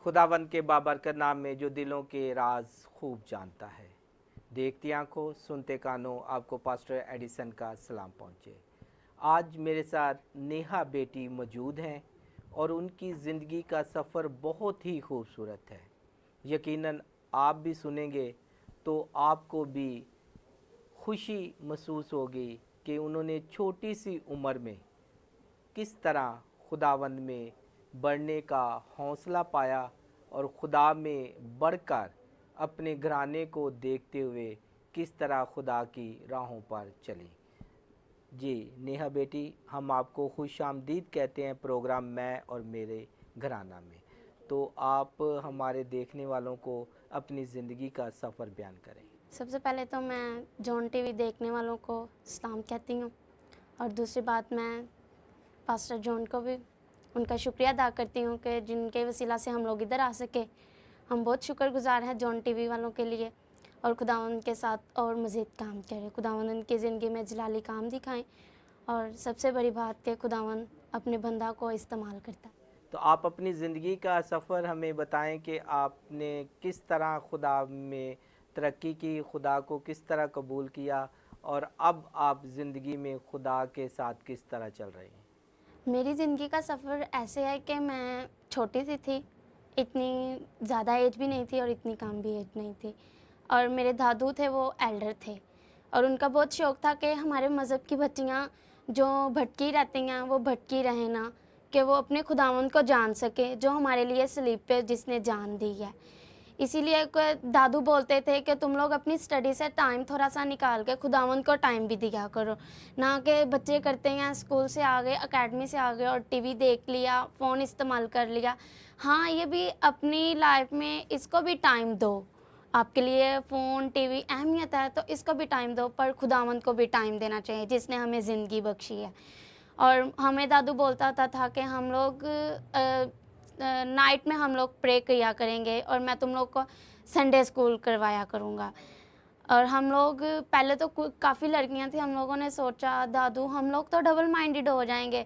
खुदावंद के बाबरकत नाम में जो दिलों के राज खूब जानता है। देखती आंखों सुनते कानों आपको पास्टर एडिसन का सलाम पहुँचे। आज मेरे साथ नेहा बेटी मौजूद हैं और उनकी ज़िंदगी का सफ़र बहुत ही खूबसूरत है। यकीनन आप भी सुनेंगे तो आपको भी खुशी महसूस होगी कि उन्होंने छोटी सी उम्र में किस तरह खुदावंद में बढ़ने का हौसला पाया और खुदा में बढ़कर अपने घराने को देखते हुए किस तरह खुदा की राहों पर चली। जी नेहा बेटी, हम आपको खुशामदीद कहते हैं प्रोग्राम मैं और मेरे घराना में। तो आप हमारे देखने वालों को अपनी ज़िंदगी का सफ़र बयान करें। सबसे पहले तो मैं जॉन टीवी देखने वालों को सलाम कहती हूँ और दूसरी बात मैं पास्टर जॉन को भी उनका शुक्रिया अदा करती हूँ कि जिनके वसीला से हम लोग इधर आ सके। हम बहुत शुक्रगुजार हैं जॉन टीवी वालों के लिए और खुदावंद के साथ और मज़ीद काम करें। खुदावंद उनकी ज़िंदगी में जलाली काम दिखाएं और सबसे बड़ी बात कि खुदावंद अपने बंदा को इस्तेमाल करता है। तो आप अपनी ज़िंदगी का सफ़र हमें बताएं कि आपने किस तरह खुदा में तरक्की की, खुदा को किस तरह कबूल किया और अब आप ज़िंदगी में खुदा के साथ किस तरह चल रही हैं। मेरी ज़िंदगी का सफ़र ऐसे है कि मैं छोटी सी थी, इतनी ज़्यादा एज भी नहीं थी और इतनी कम भी एज नहीं थी। और मेरे दादू थे वो एल्डर थे और उनका बहुत शौक़ था कि हमारे मज़हब की बच्चियाँ जो भटकी रहती हैं वो भटकी रहें ना, कि वो अपने खुदावंद को जान सके जो हमारे लिए सलीब पे जिसने जान दी है। इसीलिए दादू बोलते थे कि तुम लोग अपनी स्टडी से टाइम थोड़ा सा निकाल के खुदावंद को टाइम भी दिया करो, ना कि बच्चे करते हैं स्कूल से आ गए, एकेडमी से आ गए और टीवी देख लिया, फ़ोन इस्तेमाल कर लिया। हाँ, ये भी अपनी लाइफ में इसको भी टाइम दो। आपके लिए फ़ोन टीवी अहमियत है तो इसको भी टाइम दो, पर खुदावंद को भी टाइम देना चाहिए जिसने हमें ज़िंदगी बख्शी है। और हमें दादू बोलता था कि हम लोग नाइट में हम लोग प्रे किया करेंगे और मैं तुम लोग को संडे स्कूल करवाया करूँगा। और हम लोग पहले तो काफ़ी लड़कियां थी, हम लोगों ने सोचा दादू हम लोग तो डबल माइंडेड हो जाएंगे,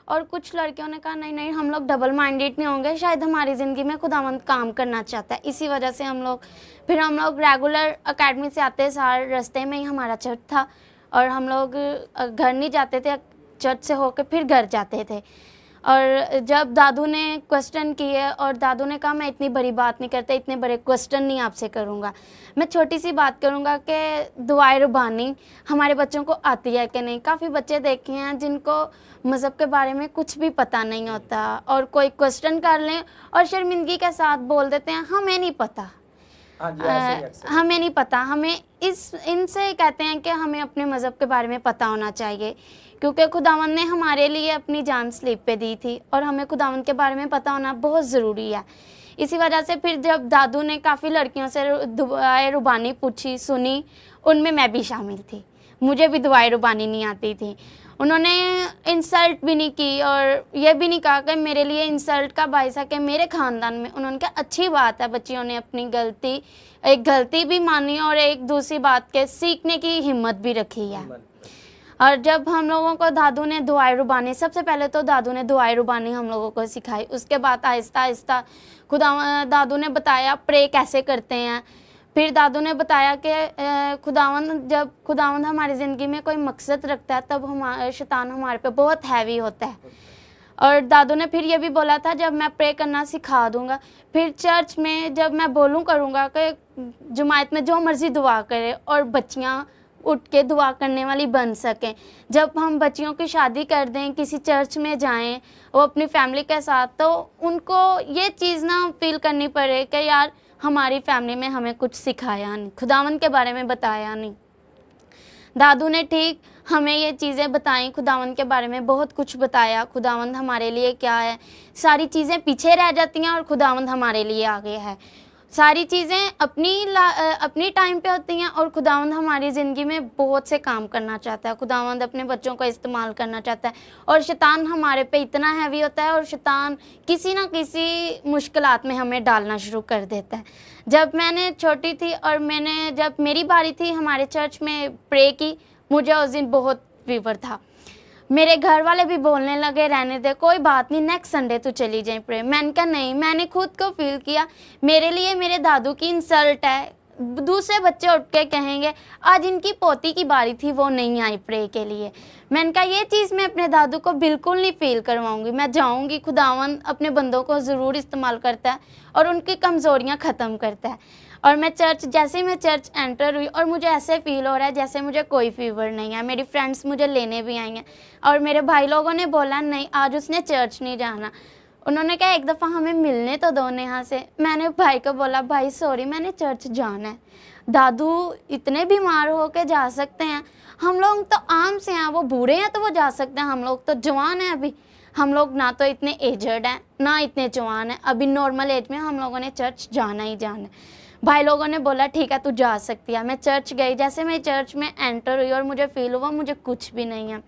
और कुछ लड़कियों ने कहा नहीं नहीं हम लोग डबल माइंडेड नहीं होंगे, शायद हमारी ज़िंदगी में खुदावंद काम करना चाहता है। इसी वजह से हम लोग रेगुलर एकेडमी से आते सार रास्ते में ही हमारा चर्च था और हम लोग घर नहीं जाते थे, चर्च से होकर फिर घर जाते थे। और जब दादू ने क्वेश्चन किए और दादू ने कहा मैं इतनी बड़ी बात नहीं करते, इतने बड़े क्वेश्चन नहीं आपसे करूँगा, मैं छोटी सी बात करूँगा कि दुआए रुबानी हमारे बच्चों को आती है कि नहीं। काफ़ी बच्चे देखे हैं जिनको मज़हब के बारे में कुछ भी पता नहीं होता और कोई क्वेश्चन कर लें और शर्मिंदगी के साथ बोल देते हैं हमें नहीं पता। हमें नहीं पता, हमें इनसे कहते हैं कि हमें अपने मज़हब के बारे में पता होना चाहिए, क्योंकि खुदावंद ने हमारे लिए अपनी जान सलीब पे दी थी और हमें खुदावंद के बारे में पता होना बहुत ज़रूरी है। इसी वजह से फिर जब दादू ने काफ़ी लड़कियों से दुआए रुबानी पूछी सुनी, उनमें मैं भी शामिल थी। मुझे भी दुआए रुबानी नहीं आती थी। उन्होंने इंसल्ट भी नहीं की और ये भी नहीं कहा कि मेरे लिए इंसल्ट का बायस है कि मेरे ख़ानदान में। उन्होंने कहा अच्छी बात है, बच्चियों ने अपनी गलती भी मानी और एक दूसरी बात के सीखने की हिम्मत भी रखी है। और जब हम लोगों को दादू ने दुआए रुबानी, सबसे पहले तो दादू ने दुआए रुबानी हम लोगों को सिखाई, उसके बाद आहिस्ता आहिस्ता दादू ने बताया प्रे कैसे करते हैं। फिर दादू ने बताया कि जब खुदावंद हमारी ज़िंदगी में कोई मकसद रखता है तब शैतान हमारे पे बहुत हैवी होता है। और दादू ने फिर ये भी बोला था जब मैं प्रे करना सिखा दूंगा, फिर चर्च में जब मैं बोलूँ करूँगा कि जुमायत में जो मर्ज़ी दुआ करे और बच्चियाँ उठ के दुआ करने वाली बन सकें। जब हम बच्चियों की शादी कर दें, किसी चर्च में जाएं वो अपनी फैमिली के साथ, तो उनको ये चीज़ ना फील करनी पड़े कि यार हमारी फैमिली में हमें कुछ सिखाया नहीं, खुदावंद के बारे में बताया नहीं। दादू ने ठीक हमें ये चीज़ें बताई, खुदावंद के बारे में बहुत कुछ बताया, खुदावंद हमारे लिए क्या है। सारी चीज़ें पीछे रह जाती हैं और खुदावंद हमारे लिए आगे है। सारी चीज़ें अपनी टाइम पे होती हैं और खुदावंद हमारी ज़िंदगी में बहुत से काम करना चाहता है। खुदावंद अपने बच्चों को इस्तेमाल करना चाहता है और शैतान हमारे पे इतना हैवी होता है और शैतान किसी ना किसी मुश्किलात में हमें डालना शुरू कर देता है। जब मैंने छोटी थी और जब मेरी बारी थी हमारे चर्च में प्रे की, मुझे उस दिन बहुत फीवर था। मेरे घर वाले भी बोलने लगे रहने दे, कोई बात नहीं, नेक्स्ट संडे तू चली जाए प्रे। मैंने कहा नहीं, मैंने खुद को फील किया मेरे लिए मेरे दादू की इंसल्ट है। दूसरे बच्चे उठ के कहेंगे आज इनकी पोती की बारी थी, वो नहीं आई प्रे के लिए। मैंने कहा ये चीज़ मैं अपने दादू को बिल्कुल नहीं फील करवाऊंगी। मैं जाऊंगी, खुदावन अपने बंदों को ज़रूर इस्तेमाल करता है और उनकी कमज़ोरियाँ ख़त्म करता है। और मैं चर्च, जैसे ही मैं चर्च एंटर हुई और मुझे ऐसे फील हो रहा है जैसे मुझे कोई फीवर नहीं है। मेरी फ्रेंड्स मुझे लेने भी आई हैं और मेरे भाई लोगों ने बोला नहीं आज उसने चर्च नहीं जाना। उन्होंने कहा एक दफ़ा हमें मिलने तो दो नेहा से। मैंने भाई को बोला भाई सॉरी मैंने चर्च जाना है। दादू इतने बीमार हो के जा सकते हैं, हम लोग तो आम से हैं, वो बूढ़े हैं तो वो जा सकते हैं, हम लोग तो जवान हैं अभी। हम लोग ना तो इतने एजड हैं ना इतने जवान हैं, अभी नॉर्मल एज में हम लोगों ने चर्च जाना ही जाना है। भाई लोगों ने बोला ठीक है तू जा सकती है। मैं चर्च गई, जैसे मैं चर्च में एंटर हुई और मुझे फील हुआ मुझे कुछ भी नहीं है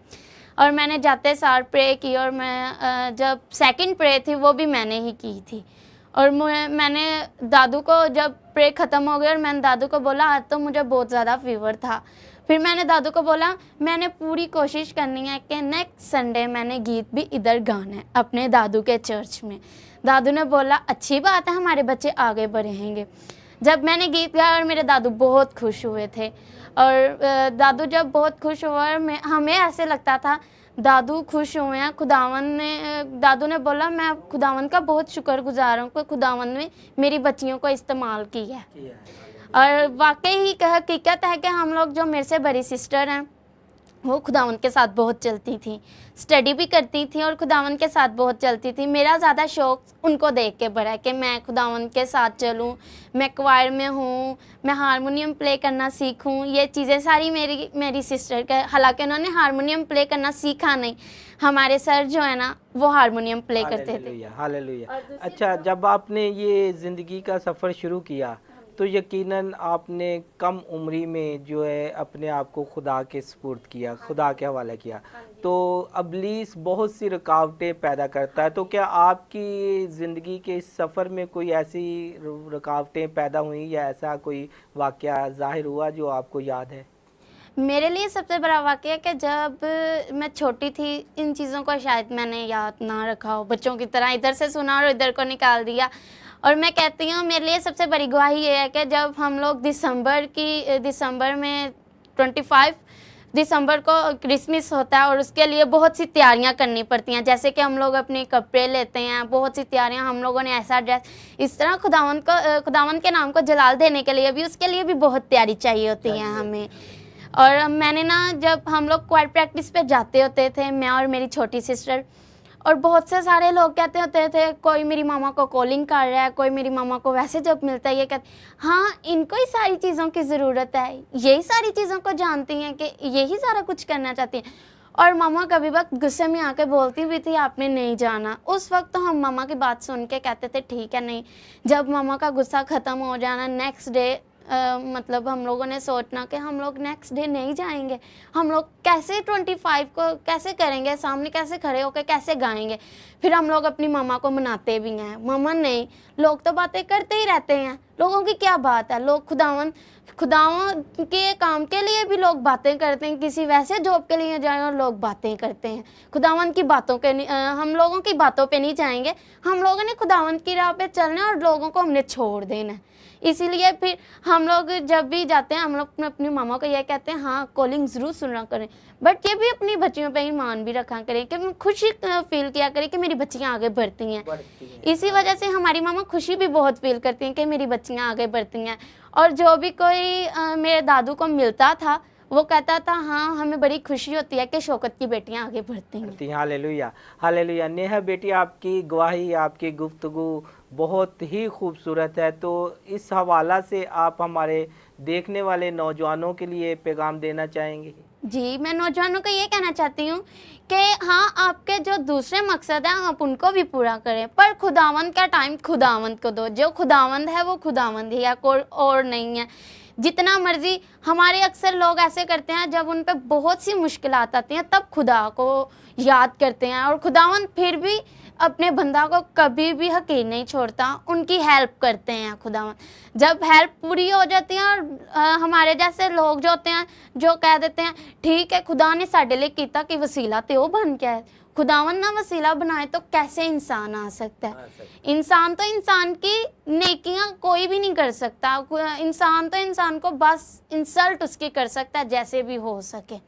और मैंने जाते सार प्रे की। और मैं जब सेकंड प्रे थी वो भी मैंने ही की थी। और मैंने दादू को जब प्रे ख़त्म हो गया और मैंने दादू को बोला आज तो मुझे बहुत ज़्यादा फीवर था। फिर मैंने दादू को बोला मैंने पूरी कोशिश करनी है कि नेक्स्ट संडे मैंने गीत भी इधर गाना है अपने दादू के चर्च में। दादू ने बोला अच्छी बात है, हमारे बच्चे आगे बढ़ेंगे। जब मैंने गीत गाया और मेरे दादू बहुत खुश हुए थे। और दादू जब बहुत खुश हुआ और हमें ऐसे लगता था दादू खुश हुए हैं। दादू ने बोला मैं खुदावन का बहुत शुक्रगुजार हूँ कि खुदावन ने मेरी बच्चियों को इस्तेमाल किया है। और वाकई ही हकीकत है कि हम लोग जो मेरे से बड़ी सिस्टर हैं वो खुदावन के साथ बहुत चलती थी, स्टडी भी करती थी और खुदावन के साथ बहुत चलती थी। मेरा ज़्यादा शौक़ उनको देख के बढ़ा कि मैं खुदावन के साथ चलूँ, मैं क्वायर में हूँ, मैं हारमोनियम प्ले करना सीखूँ। ये चीज़ें सारी मेरी सिस्टर का, हालांकि उन्होंने हारमोनियम प्ले करना सीखा नहीं, हमारे सर जो है ना वो हारमोनियम प्ले करते थे। हालेलुया। अच्छा, जब आपने ये ज़िंदगी का सफ़र शुरू किया तो यकीनन आपने कम उम्री में जो है अपने आप को खुदा के सुपुर्द किया, खुदा के हवाले किया। तो इब्लीस बहुत सी रुकावटें पैदा करता है, तो क्या आपकी ज़िंदगी के इस सफ़र में कोई ऐसी रुकावटें पैदा हुई या ऐसा कोई वाक़या ज़ाहिर हुआ जो आपको याद है? मेरे लिए सबसे बड़ा वाक़या कि जब मैं छोटी थी, इन चीज़ों को शायद मैंने याद ना रखा हो, बच्चों की तरह इधर से सुना और इधर को निकाल दिया। और मैं कहती हूँ मेरे लिए सबसे बड़ी गवाही ये है कि जब हम लोग दिसंबर में 25 दिसंबर को क्रिसमस होता है और उसके लिए बहुत सी तैयारियां करनी पड़ती हैं। जैसे कि हम लोग अपने कपड़े लेते हैं, बहुत सी तैयारियां, हम लोगों ने ऐसा ड्रेस, इस तरह खुदावंत के नाम को जलाल देने के लिए भी, उसके लिए भी बहुत तैयारी चाहिए होती है हमें। और मैंने ना, जब हम लोग क्वायर प्रैक्टिस पे जाते होते थे, मैं और मेरी छोटी सिस्टर, और बहुत से सारे लोग कहते होते थे कोई मेरी मामा को कॉलिंग कर रहा है, कोई मेरी मामा को वैसे जब मिलता है ये कहते हाँ इनको ही सारी चीज़ों की ज़रूरत है, यही सारी चीज़ों को जानती हैं कि यही सारा कुछ करना चाहती हैं। और मामा कभी वक्त गुस्से में आके बोलती भी थी आपने नहीं जाना। उस वक्त तो हम मामा की बात सुन के कहते थे ठीक है नहीं। जब मामा का गुस्सा ख़त्म हो जाना, नेक्स्ट डे मतलब हम लोगों ने सोचना कि हम लोग नेक्स्ट डे नहीं जाएंगे, हम लोग कैसे 25 को कैसे करेंगे, सामने कैसे खड़े होकर कैसे गाएंगे। फिर हम लोग अपनी मामा को मनाते भी हैं, मामा नहीं, लोग तो बातें करते ही रहते हैं, लोगों की क्या बात है, लोग खुदावन के काम के लिए भी लोग बातें करते हैं, किसी वैसे जॉब के लिए जाए और लोग बातें करते हैं। खुदावन की बातों के हम लोगों की बातों पे नहीं जाएंगे, हम लोगों ने खुदावन की राह पे चलना और लोगों को हमने छोड़ देना। इसीलिए फिर हम लोग जब भी जाते हैं हम लोग अपनी मामा को यह कहते हैं हाँ कॉलिंग ज़रूर सुना करें, बट ये भी अपनी बच्चियों पे ईमान भी रखा करें कि खुशी फील किया करें कि मेरी बच्चियाँ आगे बढ़ती हैं। इसी वजह से हमारी मामा खुशी भी बहुत फील करती हैं कि मेरी बच्चियाँ आगे बढ़ती हैं। और जो भी कोई मेरे दादू को मिलता था वो कहता था हाँ हमें बड़ी खुशी होती है कि शौकत की बेटियां आगे बढ़ती हैं। Hallelujah, hallelujah. नेहा बेटी, आपकी गवाही, आपकी गुफ्तगू बहुत ही खूबसूरत है। तो इस हवाला से आप हमारे देखने वाले नौजवानों के लिए पैगाम देना चाहेंगे? जी, मैं नौजवानों को ये कहना चाहती हूँ कि हाँ आपके जो दूसरे मकसद हैं आप उनको भी पूरा करें, पर खुदावंद का टाइम खुदावंद को दो। जो खुदावंद है वो खुदावंद ही है, कोई और नहीं है। जितना मर्जी हमारे अक्सर लोग ऐसे करते हैं जब उन पे बहुत सी मुश्किलात आती हैं तब खुदा को याद करते हैं, और खुदावंद फिर भी अपने बंदा को कभी भी हकीर नहीं छोड़ता, उनकी हेल्प करते हैं खुदावन। जब हेल्प पूरी हो जाती है और हमारे जैसे लोग जो होते हैं जो कह देते हैं ठीक है खुदा ने साडे लिए कीता कि वसीला ते वो बन के आए, खुदावन ना वसीला बनाए तो कैसे इंसान आ सकता है। इंसान तो इंसान की नेकियां कोई भी नहीं कर सकता, इंसान तो इंसान को बस इंसल्ट उसकी कर सकता है जैसे भी हो सके।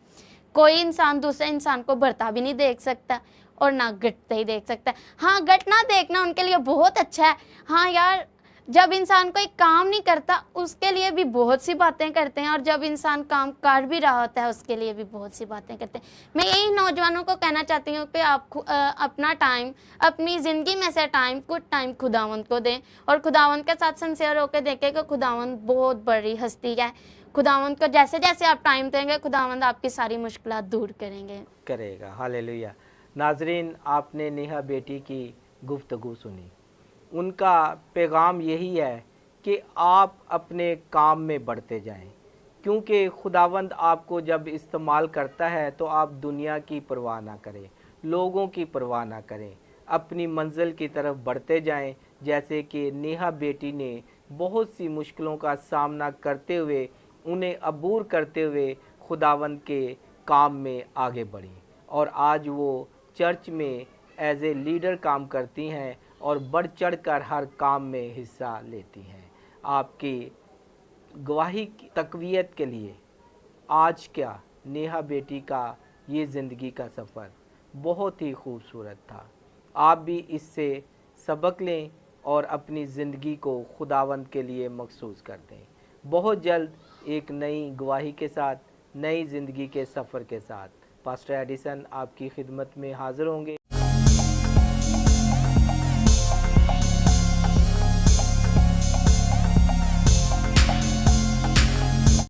कोई इंसान दूसरे इंसान को बढ़ता भी नहीं देख सकता और ना घटते ही देख सकता है। हाँ, घटना देखना उनके लिए बहुत अच्छा है। हाँ यार, जब इंसान कोई काम नहीं करता उसके लिए भी बहुत सी बातें करते हैं, और जब इंसान काम कर भी रहा होता है उसके लिए भी बहुत सी बातें करते हैं। मैं यही नौजवानों को कहना चाहती हूँ कि आप अपना टाइम, अपनी ज़िंदगी में से टाइम, कुछ टाइम खुदावंत को दें और खुदावंत के साथ सिंसियर होकर देखें कि खुदावंत बहुत बड़ी हस्ती है। खुदावंत को जैसे जैसे आप टाइम देंगे खुदावंत आपकी सारी मुश्किलात दूर करेगा। हालेलुया। नाजरीन, आपने नेहा बेटी की गुफ्तगू सुनी। उनका पैगाम यही है कि आप अपने काम में बढ़ते जाएं, क्योंकि खुदावंद आपको जब इस्तेमाल करता है तो आप दुनिया की परवाह ना करें, लोगों की परवाह ना करें, अपनी मंजिल की तरफ बढ़ते जाएं। जैसे कि नेहा बेटी ने बहुत सी मुश्किलों का सामना करते हुए, उन्हें अबूर करते हुए खुदावंद के काम में आगे बढ़ी और आज वो चर्च में एज ए लीडर काम करती हैं और बढ़ चढ़ कर हर काम में हिस्सा लेती हैं। आपकी गवाही की तकवीत के लिए आज क्या नेहा बेटी का ये ज़िंदगी का सफ़र बहुत ही खूबसूरत था। आप भी इससे सबक लें और अपनी ज़िंदगी को खुदावंद के लिए मखसूस कर दें। बहुत जल्द एक नई गवाही के साथ, नई ज़िंदगी के सफ़र के साथ पास्टर एडिसन आपकी खिदमत में हाज़िर होंगे।